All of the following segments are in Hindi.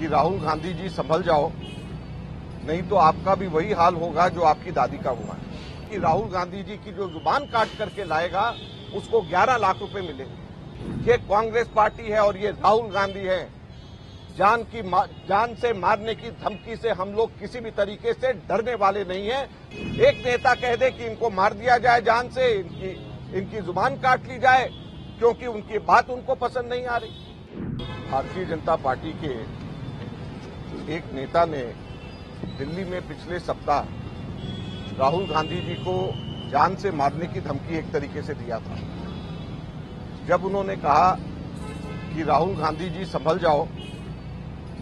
कि राहुल गांधी जी संभल जाओ, नहीं तो आपका भी वही हाल होगा जो आपकी दादी का हुआ है। कि राहुल गांधी जी की जो जुबान काट करके लाएगा उसको 11 लाख रुपए मिलेंगे। ये कांग्रेस पार्टी है और ये राहुल गांधी है। जान से मारने की धमकी से हम लोग किसी भी तरीके से डरने वाले नहीं हैं। एक नेता कह दे कि इनको मार दिया जाए, जान से इनकी जुबान काट ली जाए क्योंकि उनकी बात उनको पसंद नहीं आ रही। भारतीय जनता पार्टी के एक नेता ने दिल्ली में पिछले सप्ताह राहुल गांधी जी को जान से मारने की धमकी एक तरीके से दिया था। जब उन्होंने कहा कि राहुल गांधी जी संभल जाओ,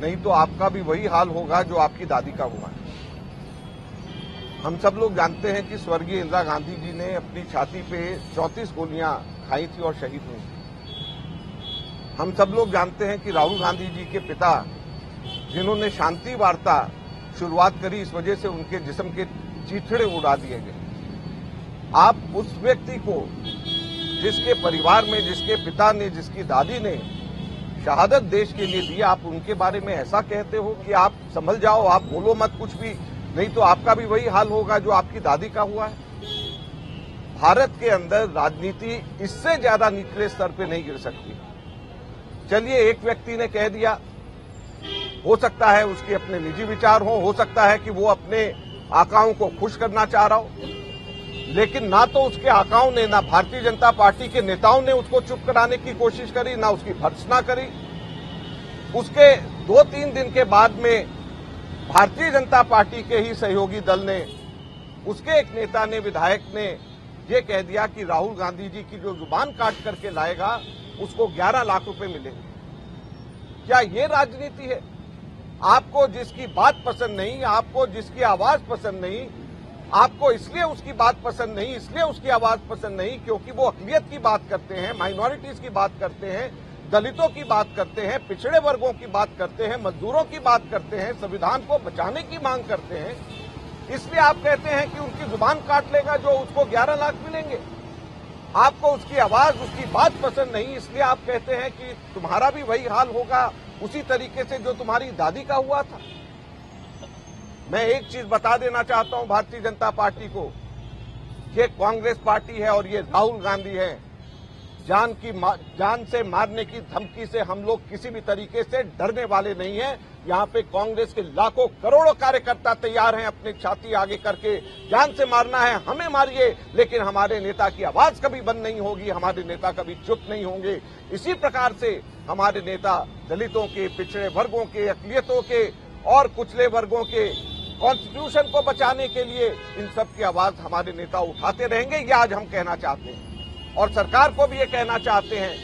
नहीं तो आपका भी वही हाल होगा जो आपकी दादी का हुआ है। हम सब लोग जानते हैं कि स्वर्गीय इंदिरा गांधी जी ने अपनी छाती पे 34 गोलियां खाई थी और शहीद हुई थी। हम सब लोग जानते हैं कि राहुल गांधी जी के पिता, जिन्होंने शांति वार्ता शुरुआत करी, इस वजह से उनके जिस्म के चीथड़े उड़ा दिए गए। आप उस व्यक्ति को, जिसके परिवार में, जिसके पिता ने, जिसकी दादी ने शहादत देश के लिए दी, आप उनके बारे में ऐसा कहते हो कि आप संभल जाओ, आप बोलो मत कुछ भी, नहीं तो आपका भी वही हाल होगा जो आपकी दादी का हुआ है। भारत के अंदर राजनीति इससे ज्यादा निचले स्तर पे नहीं गिर सकती। चलिए, एक व्यक्ति ने कह दिया, हो सकता है उसके अपने निजी विचार हो सकता है कि वो अपने आकाओं को खुश करना चाह रहा हो, लेकिन ना तो उसके आकाओं ने, ना भारतीय जनता पार्टी के नेताओं ने उसको चुप कराने की कोशिश करी, ना उसकी भर्त्सना करी। उसके 2-3 दिन के बाद में भारतीय जनता पार्टी के ही सहयोगी दल ने, उसके एक नेता ने, विधायक ने ये कह दिया कि राहुल गांधी जी की जो जुबान काट करके लाएगा उसको 11 लाख रुपए मिलेंगे। क्या ये राजनीति है? आपको जिसकी बात पसंद नहीं, आपको जिसकी आवाज पसंद नहीं, आपको इसलिए उसकी बात पसंद नहीं, इसलिए उसकी आवाज पसंद नहीं क्योंकि वो अक़लियत की बात करते हैं, माइनॉरिटीज की बात करते हैं, दलितों की बात करते हैं, पिछड़े वर्गों की बात करते हैं, मजदूरों की बात करते हैं, संविधान को बचाने की मांग करते हैं, इसलिए आप कहते हैं कि उनकी जुबान काट लेगा जो उसको 11 लाख मिलेंगे। आपको उसकी आवाज, उसकी बात पसंद नहीं, इसलिए आप कहते हैं कि तुम्हारा भी वही हाल होगा उसी तरीके से जो तुम्हारी दादी का हुआ था। मैं एक चीज बता देना चाहता हूं भारतीय जनता पार्टी को, ये कांग्रेस पार्टी है और ये राहुल गांधी है। जान से मारने की धमकी से हम लोग किसी भी तरीके से डरने वाले नहीं हैं। यहाँ पे कांग्रेस के लाखों करोड़ों कार्यकर्ता तैयार हैं अपनी छाती आगे करके, जान से मारना है हमें मारिए, लेकिन हमारे नेता की आवाज कभी बंद नहीं होगी, हमारे नेता कभी चुप नहीं होंगे। इसी प्रकार से हमारे नेता दलितों के, पिछड़े वर्गों के, अक़लियतों के और कुचले वर्गों के कॉन्स्टिट्यूशन को बचाने के लिए इन सब की आवाज हमारे नेता उठाते रहेंगे। ये आज हम कहना चाहते हैं और सरकार को भी ये कहना चाहते हैं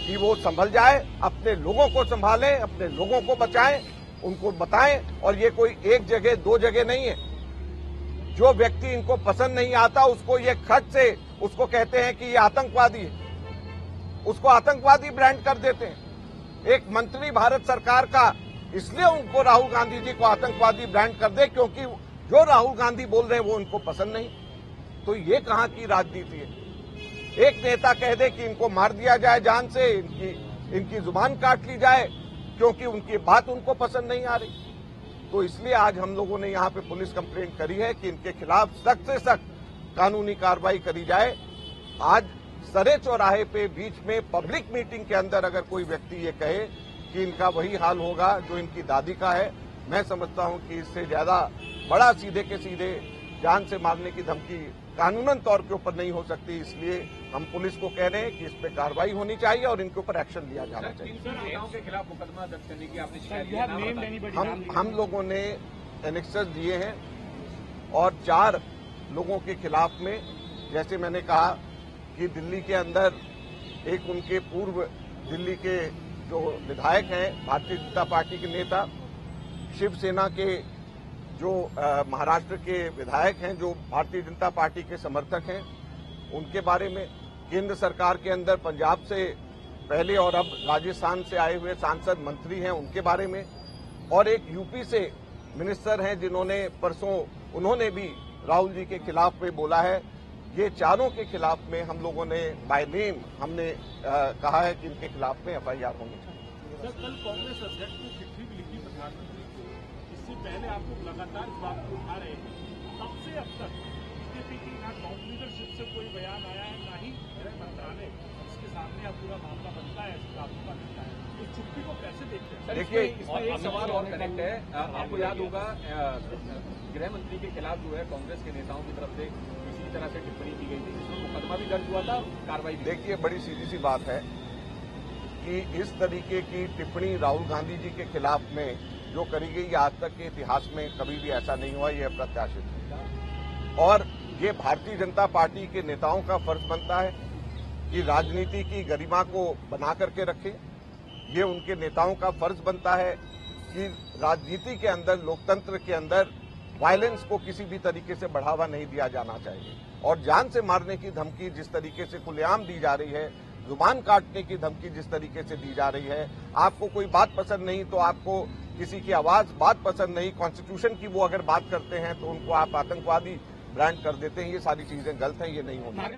कि वो संभल जाए, अपने लोगों को संभालें, अपने लोगों को बचाएं, उनको बताएं। और ये कोई एक जगह, 2 जगह नहीं है। जो व्यक्ति इनको पसंद नहीं आता उसको ये खट से उसको कहते हैं कि ये आतंकवादी है, उसको आतंकवादी ब्रांड कर देते हैं। एक मंत्री भारत सरकार का इसलिए उनको राहुल गांधी जी को आतंकवादी ब्रांड कर दे क्योंकि जो राहुल गांधी बोल रहे हैं वो उनको पसंद नहीं। तो ये कहां की राजनीति है? एक नेता कह दे कि इनको मार दिया जाए, जान से इनकी जुबान काट ली जाए क्योंकि उनकी बात उनको पसंद नहीं आ रही। तो इसलिए आज हम लोगों ने यहाँ पे पुलिस कंप्लेंट करी है कि इनके खिलाफ सख्त से सख्त कानूनी कार्रवाई करी जाए। आज सरे चौराहे पे बीच में पब्लिक मीटिंग के अंदर अगर कोई व्यक्ति ये कहे कि इनका वही हाल होगा जो इनकी दादी का है, मैं समझता हूं कि इससे ज्यादा बड़ा सीधे के सीधे जान से मारने की धमकी कानूनन तौर के ऊपर नहीं हो सकती। इसलिए हम पुलिस को कह रहे हैं कि इस पे कार्रवाई होनी चाहिए और इनके ऊपर एक्शन लिया जाना चाहिए। के खिलाफ मुकदमा दर्ज करने की आपने हम लोगों ने एनेक्सेस दिए हैं और 4 लोगों के खिलाफ में, जैसे मैंने कहा कि दिल्ली के अंदर एक उनके पूर्व दिल्ली के जो विधायक हैं, भारतीय जनता पार्टी के नेता, शिवसेना के जो महाराष्ट्र के विधायक हैं जो भारतीय जनता पार्टी के समर्थक हैं, उनके बारे में, केंद्र सरकार के अंदर पंजाब से पहले और अब राजस्थान से आए हुए सांसद मंत्री हैं उनके बारे में, और एक यूपी से मिनिस्टर हैं जिन्होंने परसों उन्होंने भी राहुल जी के खिलाफ में बोला है। ये चारों के खिलाफ में हम लोगों ने बाय नेम हमने कहा है कि इनके खिलाफ में एफआईआर होनी चाहिए। कल कांग्रेस अध्यक्ष ने चिट्ठी भी लिखी पहले आप लोग लगातार इस बात को उठा रहे हैं, तब से अब तक बीजेपी की ना टॉप लीडरशिप से कोई बयान आया है, ना ही गृह मंत्रालय इसके सामने अब पूरा मामला बनता है, ऐसे काबू का बनता है। तो चुप्पी को कैसे देखते हैं? देखिए, इसमें एक सवाल और कनेक्ट है। आपको याद होगा गृह मंत्री के खिलाफ जो है कांग्रेस के नेताओं की तरफ से इसी तरह से टिप्पणी की गई थी, जिसमें मुकदमा भी दर्ज हुआ था, कार्रवाई भी। देखिए, बड़ी सीधी सी बात है कि इस तरीके की टिप्पणी राहुल गांधी जी के खिलाफ में जो करी गई, आज तक के इतिहास में कभी भी ऐसा नहीं हुआ, यह अप्रत्याशित है। और ये भारतीय जनता पार्टी के नेताओं का फर्ज बनता है कि राजनीति की गरिमा को बना करके रखें। ये उनके नेताओं का फर्ज बनता है कि राजनीति के अंदर, लोकतंत्र के अंदर वायलेंस को किसी भी तरीके से बढ़ावा नहीं दिया जाना चाहिए। और जान से मारने की धमकी जिस तरीके से खुलेआम दी जा रही है, जुबान काटने की धमकी जिस तरीके से दी जा रही है, आपको कोई बात पसंद नहीं तो आपको किसी की बात पसंद नहीं, कॉन्स्टिट्यूशन की वो अगर बात करते हैं तो उनको आप आतंकवादी ब्रांड कर देते हैं। ये सारी चीजें गलत हैं, ये नहीं होनी चाहिए।